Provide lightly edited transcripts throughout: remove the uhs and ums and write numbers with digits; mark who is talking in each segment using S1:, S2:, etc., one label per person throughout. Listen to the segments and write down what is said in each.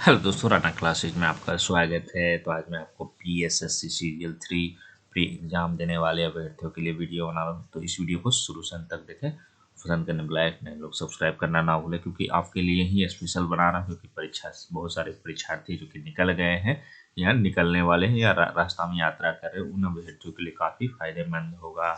S1: Hello दोस्तों, Rana classes में आपका स्वागत है। तो आज मैं आपको पीएसएससी सीरियल 3 प्री एग्जाम देने वाले अभ्यर्थियों के लिए वीडियो बना रहा हूँ। तो इस वीडियो को शुरू से अंत तक देखें। पसंद करने को लाइक नए लोग सब्सक्राइब करना ना भूलें, क्योंकि आपके लिए ही स्पेशल बना रहा हूँ। क्योंकि परीक्षा बहुत सारे परीक्षार्थी जो कि निकल गए हैं या निकलने वाले हैं या रास्ता में यात्रा कर रहे हैं, उन अभ्यर्थियों के लिए काफ़ी फायदेमंद होगा।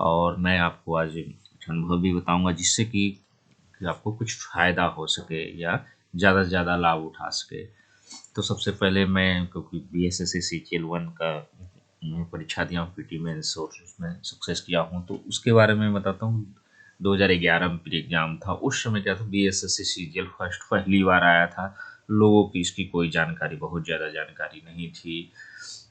S1: और मैं आपको आज कुछ अनुभव भी बताऊँगा, जिससे कि आपको कुछ फ़ायदा हो सके या ज़्यादा से ज़्यादा लाभ उठा सके। तो सबसे पहले मैं, क्योंकि बीएसएससी सीजीएल 1 का परीक्षा दिया हूँ, पीटी मेंस, और उसमें सक्सेस किया हूँ, तो उसके बारे में बताता हूँ। 2011 में प्री एग्जाम था। उस समय क्या था, बीएसएससी सीजीएल फर्स्ट पहली बार आया था। लोगों की इसकी कोई जानकारी, बहुत ज़्यादा जानकारी नहीं थी,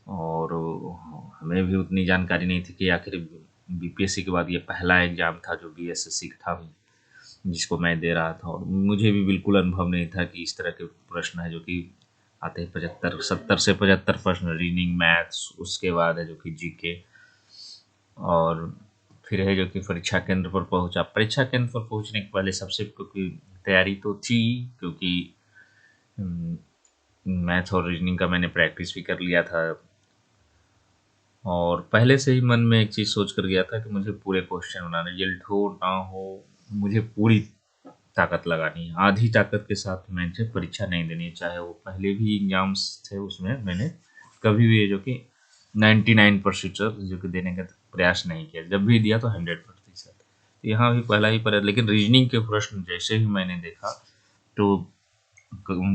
S1: और हमें भी उतनी जानकारी नहीं थी कि आखिर बीपीएससी के बाद ये पहला एग्जाम था जो बीएसएससी का था, जिसको मैं दे रहा था। और मुझे भी बिल्कुल अनुभव नहीं था कि इस तरह के प्रश्न है जो कि आते हैं। 70 से 75 प्रश्न रीजनिंग, मैथ्स, उसके बाद है जो कि जीके, और फिर है जो कि परीक्षा केंद्र पर पहुंचा। परीक्षा केंद्र पर पहुंचने के पहले सबसे, क्योंकि तैयारी तो थी, क्योंकि मैथ और रीजनिंग का मैंने प्रैक्टिस भी कर लिया था, और पहले से ही मन में एक चीज़ सोच कर गया था कि मुझे पूरे क्वेश्चन बनाने, रिजल्ट हो ना हो, मुझे पूरी ताकत लगानी है। आधी ताकत के साथ मुझे परीक्षा नहीं देनी है। चाहे वो पहले भी एग्जाम्स थे, उसमें मैंने कभी भी ये जो कि 99% जो कि देने का प्रयास नहीं किया। जब भी दिया तो 100%। यहाँ भी पहला ही पर, लेकिन रीजनिंग के प्रश्न जैसे ही मैंने देखा, तो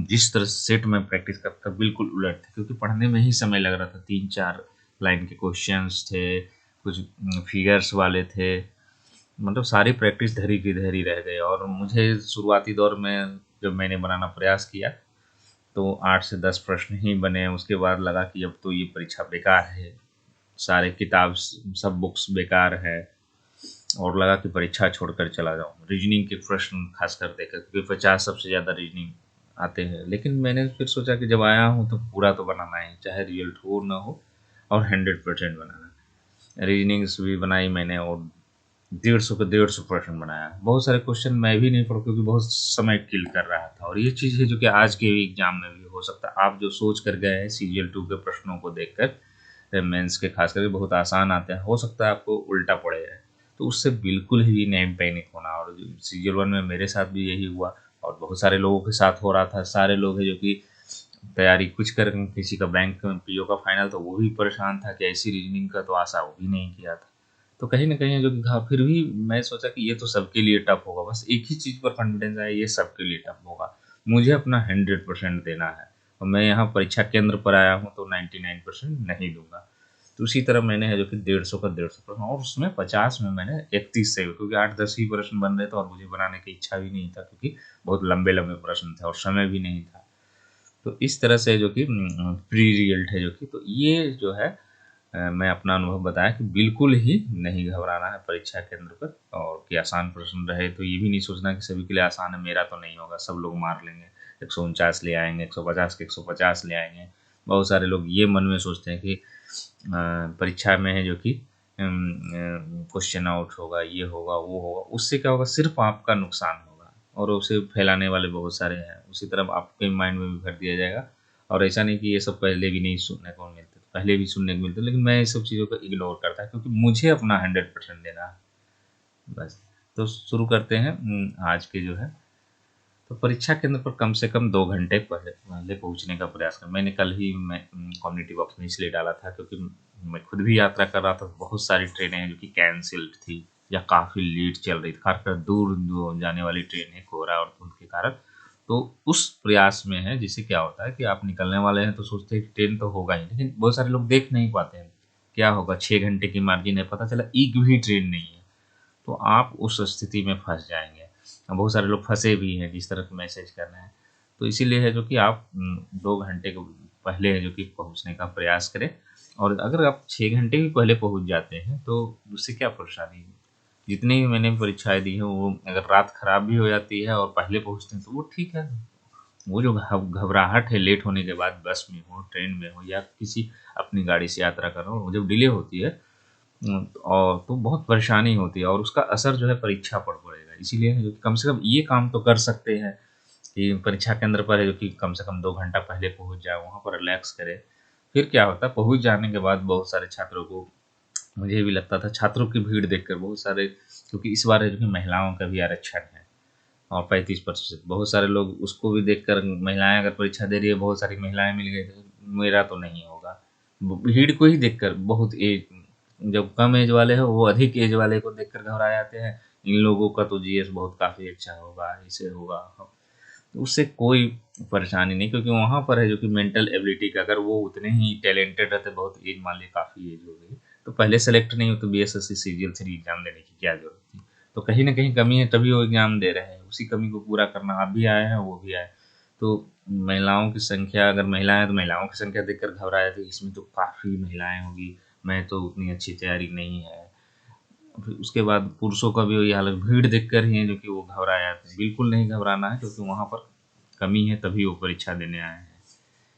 S1: जिस तरह से सेट में प्रैक्टिस करता था, बिल्कुल उलट थे। क्योंकि पढ़ने में ही समय लग रहा था। 3-4 लाइन के क्वेश्चंस थे, कुछ फिगर्स वाले थे, मतलब सारी प्रैक्टिस धरी की धरी रह गई। और मुझे शुरुआती दौर में जब मैंने बनाना प्रयास किया, तो 8 से 10 प्रश्न ही बने। उसके बाद लगा कि अब तो ये परीक्षा बेकार है, सारे किताब सब बुक्स बेकार है, और लगा कि परीक्षा छोड़कर चला जाऊँ। रीजनिंग के प्रश्न खासकर देखा, क्योंकि 50 सबसे ज़्यादा रीजनिंग आते हैं। लेकिन मैंने फिर सोचा कि जब आया हूँ तो पूरा तो बनाना है, चाहे रिजल्ट हो ना हो, और 100% बनाना है। रीजनिंग्स भी बनाई मैंने, और 150 के 150 प्रश्न बनाया। बहुत सारे क्वेश्चन मैं भी नहीं पढ़, क्योंकि बहुत समय किल कर रहा था। और ये चीज़ है जो कि आज के एग्जाम में भी हो सकता है। आप जो सोच कर गए हैं सीजीएल 2 के प्रश्नों को देखकर, मेंस के खास करके बहुत आसान आते हैं, हो सकता है आपको उल्टा पड़े है। तो उससे बिल्कुल ही नहीं पैनिक होना। और सीजीएल 1 में मेरे साथ भी यही हुआ, और बहुत सारे लोगों के साथ हो रहा था। सारे लोग हैं जो कि तैयारी कुछ कर, किसी का बैंक में पीओ का फाइनल, तो वो भी परेशान था कि ऐसी रीजनिंग का तो आशा वो भी नहीं किया था। तो कहीं न कहीं जो कि था, फिर भी मैं सोचा कि ये तो सबके लिए टफ होगा। बस एक ही चीज़ पर कॉन्फिडेंस आया, ये सबके लिए टफ होगा। मुझे अपना 100% देना है, और मैं यहाँ परीक्षा केंद्र पर आया हूँ तो 99% नहीं दूँगा। तो उसी तरह मैंने है जो कि 150 का 150 प्रश्न, और उसमें 50 में मैंने 31 सही, क्योंकि 8-10 ही प्रश्न बन रहे थे, और मुझे बनाने की इच्छा भी नहीं था, क्योंकि बहुत लंबे-लंबे प्रश्न थे और समय भी नहीं था। तो इस तरह से जो कि प्री रिजल्ट है जो कि, तो ये जो है मैं अपना अनुभव बताया कि बिल्कुल ही नहीं घबराना है परीक्षा केंद्र पर। और कि आसान प्रश्न रहे तो ये भी नहीं सोचना कि सभी के लिए आसान है, मेरा तो नहीं होगा, सब लोग मार लेंगे, 149 ले आएंगे, 150 के 150 ले आएंगे। बहुत सारे लोग ये मन में सोचते हैं कि परीक्षा में है जो कि क्वेश्चन आउट होगा, ये होगा, वो होगा। उससे क्या होगा, सिर्फ आपका नुकसान होगा, और उसे फैलाने वाले बहुत सारे हैं। उसी तरह आपके माइंड में भी भर दिया जाएगा। और ऐसा नहीं कि ये सब पहले भी नहीं सुनने को मिलते, पहले भी सुनने को मिलते, लेकिन मैं ये सब चीज़ों को इग्नोर करता, क्योंकि मुझे अपना 100% देना है बस। तो शुरू करते हैं आज के जो है। तो परीक्षा केंद्र पर कम से कम 2 घंटे पहले पहले पहुंचने का प्रयास करें। मैंने कल ही मैं कम्युनिटी बॉक्स में इसलिए डाला था, क्योंकि मैं खुद भी यात्रा कर रहा था। बहुत सारी ट्रेनें हैं जो कि कैंसिल्ड थी या काफ़ी लेट चल रही थी, खासकर दूर दूर जाने वाली ट्रेनें कोहरा और धुंध के कारण। तो उस प्रयास में है, जिससे क्या होता है कि आप निकलने वाले हैं तो सोचते हैं कि ट्रेन तो होगा ही, लेकिन बहुत सारे लोग देख नहीं पाते हैं क्या होगा। 6 घंटे की मार्जिन है, पता चला एक भी ट्रेन नहीं है, तो आप उस स्थिति में फंस जाएंगे। बहुत सारे लोग फंसे भी हैं, जिस तरह का मैसेज करना है। तो इसीलिए है जो कि आप 2 घंटे को पहले है जो कि पहुंचने का प्रयास करें। और अगर आप 6 घंटे भी पहले पहुंच जाते हैं तो उससे क्या परेशानी है। जितनी भी मैंने परीक्षाएं दी हैं, वो अगर रात खराब भी हो जाती है और पहले पहुंचते हैं तो वो ठीक है। वो जो घबराहट है लेट होने के बाद, बस में हो, ट्रेन में हो, या किसी अपनी गाड़ी से यात्रा कर रहा हो, जब डिले होती है और तो बहुत परेशानी होती है, और उसका असर जो है परीक्षा पर पड़ेगा। इसीलिए है जो कि कम से कम ये काम तो कर सकते हैं कि परीक्षा केंद्र पर है जो कि कम से कम 2 घंटा पहले पहुँच जाए, वहाँ पर रिलैक्स करें। फिर क्या होता है, पहुँच जाने के बाद बहुत सारे छात्रों को, मुझे भी लगता था, छात्रों की भीड़ देखकर बहुत सारे, क्योंकि इस बार है जो कि महिलाओं का भी आरक्षण है और 35%, बहुत सारे लोग उसको भी देखकर, महिलाएं अगर परीक्षा दे रही है, बहुत सारी महिलाएं मिल गई तो मेरा तो नहीं होगा। भीड़ को ही देखकर बहुत एज, जब कम एज वाले हो वो अधिक एज वाले को देखकर घबरा जाते हैं, इन लोगों का तो जीएस बहुत काफ़ी अच्छा होगा, ऐसे होगा। तो उससे कोई परेशानी नहीं, क्योंकि वहाँ पर है जो कि मेंटल एबिलिटी का, अगर वो उतने ही टैलेंटेड रहते, बहुत एज मान ली काफ़ी एज हो गई तो पहले सेलेक्ट नहीं हो तो बीएसएससी सीजीएल 3 एग्जाम देने की क्या जरूरत थी। तो कहीं ना कहीं कमी है तभी वो एग्जाम दे रहे हैं, उसी कमी को पूरा करना, आप भी आए हैं वो भी आए। तो महिलाओं की संख्या, अगर महिलाएं हैं तो महिलाओं की संख्या देखकर घबरा जाती है, इसमें तो काफ़ी महिलाएं होगी, मैं तो उतनी अच्छी तैयारी नहीं है। फिर उसके बाद पुरुषों का भी वही हालत, भीड़ देखकर ही है जो कि वो घबरा जाते हैं। बिल्कुल नहीं घबराना है, क्योंकि वहाँ पर कमी है तभी वो परीक्षा देने आए हैं।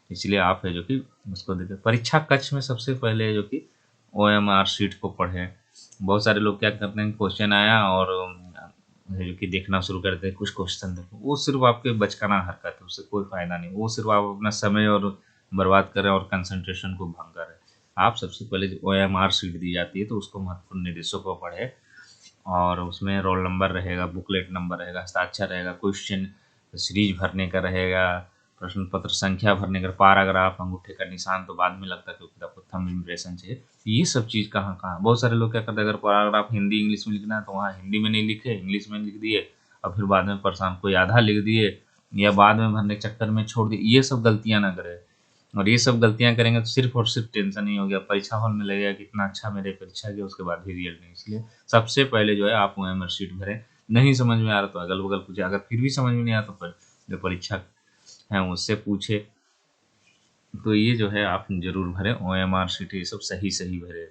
S1: इसलिए आप है जो कि उसको देखें, परीक्षा कक्ष में सबसे पहले जो कि ओएमआर शीट को पढ़ें। बहुत सारे लोग क्या करते हैं, क्वेश्चन आया और है जो कि देखना शुरू करते हैं, कुछ क्वेश्चन देखो, वो सिर्फ आपके बचकाना हरकत है, उससे कोई फायदा नहीं, वो सिर्फ आप अपना समय और बर्बाद करें और कंसंट्रेशन को भंग करें। आप सबसे पहले जो ओएमआर शीट दी जाती है तो उसको महत्वपूर्ण निर्देशों को पढ़े, और उसमें रोल नंबर रहेगा, बुकलेट नंबर रहेगा, हस्ताक्षर रहेगा, क्वेश्चन सीरीज भरने का रहेगा, प्रश्न पत्र संख्या भरने का, पैराग्राफ, अंगूठे का निशान तो बाद में लगता है क्योंकि आपको थंब इम्प्रेशन चाहिए। ये सब चीज़ कहाँ कहाँ, बहुत सारे लोग क्या करते हैं, अगर पैराग्राफ हिंदी इंग्लिश में लिखना है तो वहाँ हिंदी में नहीं लिखे, इंग्लिश में लिख दिए और फिर बाद में परेशान, कोई आधा लिख दिए या बाद में भरने के चक्कर में छोड़ दिए। ये सब गलतियाँ ना करें, और ये सब गलतियाँ करेंगे तो सिर्फ और सिर्फ टेंशन ही हो गया, परीक्षा हॉल में लगेगा कि इतना अच्छा मेरे परीक्षा गया, उसके बाद भी रिजल्ट नहीं। इसलिए सबसे पहले जो है आप ओएमआर शीट भरें। नहीं समझ में आ रहा तो अगल बगल पूछे, अगर फिर भी समझ में नहीं आता तो जो परीक्षा है उससे पूछे। तो ये जो है आप जरूर भरें ओएमआर शीट, ये सब सही सही भरें।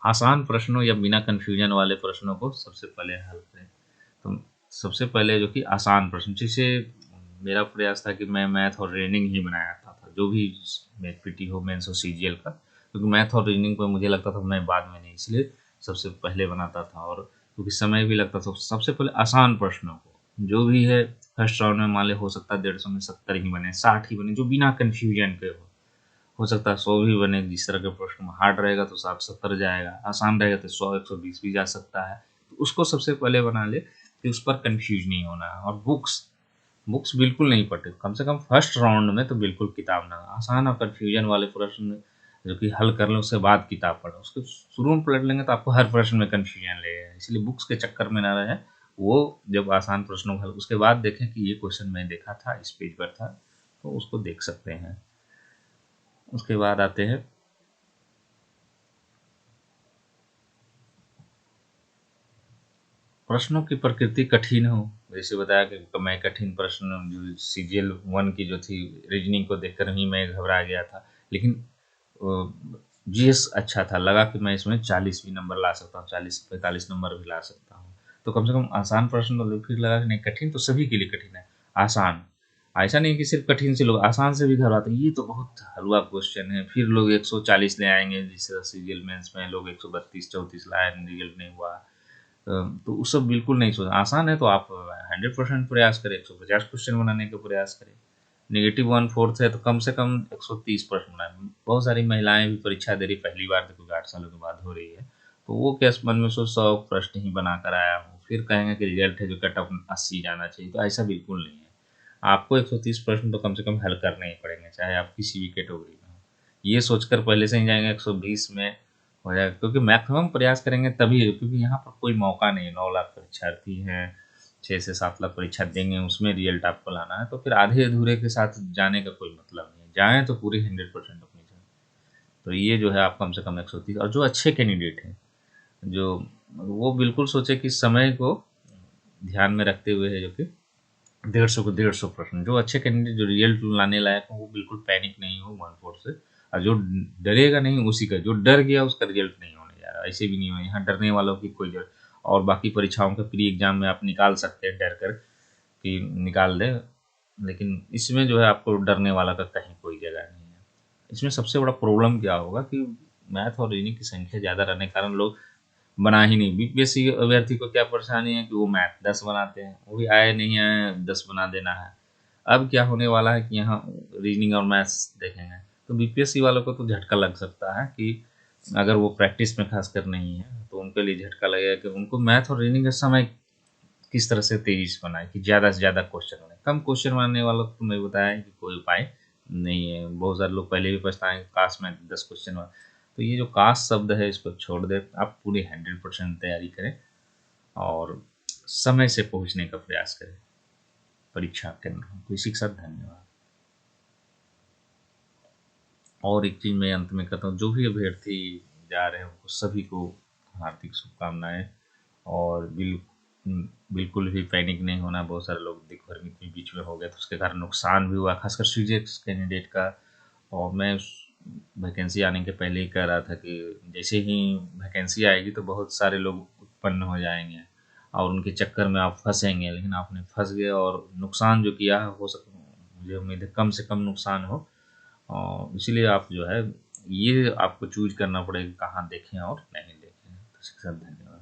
S1: आसान प्रश्नों या बिना कन्फ्यूजन वाले प्रश्नों को सबसे पहले हल करें। तो सबसे पहले जो कि आसान प्रश्न, जैसे मेरा प्रयास था कि मैं मैथ और रीजनिंग ही बनाया था जो भी पीटी हो, मेंस हो, सीजीएल का, क्योंकि मैथ और रीजनिंग पर मुझे लगता था मैं बाद में नहीं, इसलिए सबसे पहले बनाता था, और क्योंकि समय भी लगता था, सबसे पहले आसान प्रश्नों को, जो भी है फर्स्ट राउंड में मान ले हो सकता है 150 में 70 ही बने, 60 ही बने, जो बिना कन्फ्यूजन के हो सकता है 100 भी बने। जिस तरह के प्रश्न हार्ड रहेगा तो 60-70 जाएगा, आसान रहेगा तो 100-120 भी जा सकता है। तो उसको सबसे पहले बना ले कि उस पर कंफ्यूज नहीं होना है। और बुक्स बुक्स बिल्कुल नहीं पढ़े, कम से कम फर्स्ट राउंड में तो बिल्कुल किताब ना, आसान और कन्फ्यूजन वाले प्रश्न जो कि हल कर लें उसके बाद किताब पढ़ो, उसको शुरू में पढ़ लेंगे तो आपको हर प्रश्न में कन्फ्यूजन लगेगा, इसलिए बुक्स के चक्कर में ना रहे। वो जब आसान प्रश्नों को हल उसके बाद देखें कि ये क्वेश्चन मैं देखा था, इस पेज पर था, तो उसको देख सकते हैं। उसके बाद आते हैं प्रश्नों की प्रकृति कठिन हो, जैसे बताया कि मैं कठिन प्रश्न जो सीजीएल 1 की जो थी रीजनिंग को देखकर ही मैं घबरा गया था, लेकिन जीएस अच्छा था, लगा कि मैं इसमें 40 भी नंबर ला सकता हूँ, 40-45 नंबर भी ला सकता हूँ। तो कम से कम आसान प्रश्न, तो फिर लगा कि नहीं, कठिन तो सभी के लिए कठिन है, आसान ऐसा नहीं कि सिर्फ कठिन से लोग आसान से भी घबराते हैं, ये तो बहुत हलवा क्वेश्चन है, फिर लोग 140 ले आएंगे, जिस तरह सीजीएल मेंस में लोग 132-34 लाए, रिजल्ट नहीं हुआ। तो वो सब बिल्कुल नहीं सोचना, आसान है तो आप 100% प्रयास करें, 150 क्वेश्चन बनाने का प्रयास करें। नेगेटिव 1/4 है तो कम से कम 130 प्रश्न बनाए। बहुत सारी महिलाएं भी परीक्षा दे रही, पहली बार देखो 8 सालों के बाद हो रही है, तो वो क्या मन में सोच 100 प्रश्न ही बना कर आया हूँ, फिर कहेंगे कि रिजल्ट है जो कट ऑफ 80 जाना चाहिए, तो ऐसा बिल्कुल नहीं है। आपको 130 प्रश्न तो कम से कम हल करने ही पड़ेंगे, चाहे आप किसी भी कैटेगरी में हो। ये सोचकर पहले से ही जाएंगे 120 में हो जाएगा, क्योंकि मैक्सिमम प्रयास करेंगे तभी है, क्योंकि यहाँ पर कोई मौका नहीं है, 9 लाख परीक्षार्थी हैं, 6 से 7 लाख परीक्षा देंगे, उसमें रिजल्ट आपको लाना है, तो फिर आधे अधूरे के साथ जाने का कोई मतलब नहीं है, जाएँ तो पूरी 100% अपनी जाए। तो ये जो है आप कम से कम 130, और जो अच्छे कैंडिडेट हैं, जो वो बिल्कुल सोचे कि समय को ध्यान में रखते हुए है जो कि 150 को 150 प्रश्न, जो अच्छे कैंडिडेट जो रिजल्ट लाने लायक हो वो बिल्कुल पैनिक नहीं हो 1/4 से, और जो डरेगा नहीं उसी का, जो डर गया उसका रिजल्ट नहीं होने जा रहा, ऐसे भी नहीं हो, यहाँ डरने वालों की कोई जरूरत। और बाकी परीक्षाओं के प्री एग्जाम में आप निकाल सकते हैं डर कर कि निकाल दें, लेकिन इसमें जो है आपको डरने वाला का कहीं कोई जगह नहीं है। इसमें सबसे बड़ा प्रॉब्लम क्या होगा कि मैथ और रीजनिंग की संख्या ज़्यादा रहने के कारण लोग बना ही नहीं। बीपीएससी अभ्यर्थी को क्या परेशानी है कि वो मैथ 10 बनाते हैं, वो भी आए नहीं आए 10 बना देना है, अब क्या होने वाला है कि यहाँ रीजनिंग और मैथ्स देखेंगे, तो बीपीएससी वालों को तो झटका लग सकता है कि अगर वो प्रैक्टिस में खासकर नहीं है तो उनके लिए झटका लगेगा कि उनको मैथ और रीजनिंग का समय किस तरह से तेजी से बनाए कि ज़्यादा से ज़्यादा क्वेश्चन बने। कम क्वेश्चन बनाने वालों को मैं बताया कि कोई उपाय नहीं है। बहुत सारे लोग पहले भी पछताएं काश में 10 क्वेश्चन बना। तो ये जो काश शब्द है इसको छोड़ दे, आप पूरी 100% तैयारी करें और समय से पहुंचने का प्रयास करें परीक्षा केंद्र। तो इसी के साथ धन्यवाद। और एक चीज़ मैं अंत में कहता हूँ, जो भी अभ्यर्थी जा रहे हैं उनको सभी को हार्दिक शुभकामनाएं। और बिल्कुल भी पैनिक नहीं होना। बहुत सारे लोग दिख भर में बीच में हो गए तो उसके कारण नुकसान भी हुआ, खासकर सीजेक्स कैंडिडेट का। और मैं वैकेंसी आने के पहले ही कह रहा था कि जैसे ही वैकेंसी आएगी तो बहुत सारे लोग उत्पन्न हो जाएंगे और उनके चक्कर में आप फंसेंगे, लेकिन आपने फंस गए और नुकसान जो किया है हो सक मुझे उम्मीद है कम से कम नुकसान हो। और इसीलिए आप जो है ये आपको चूज करना पड़ेगा कहाँ देखें और नहीं देखें। तो इसके साथ धन्यवाद।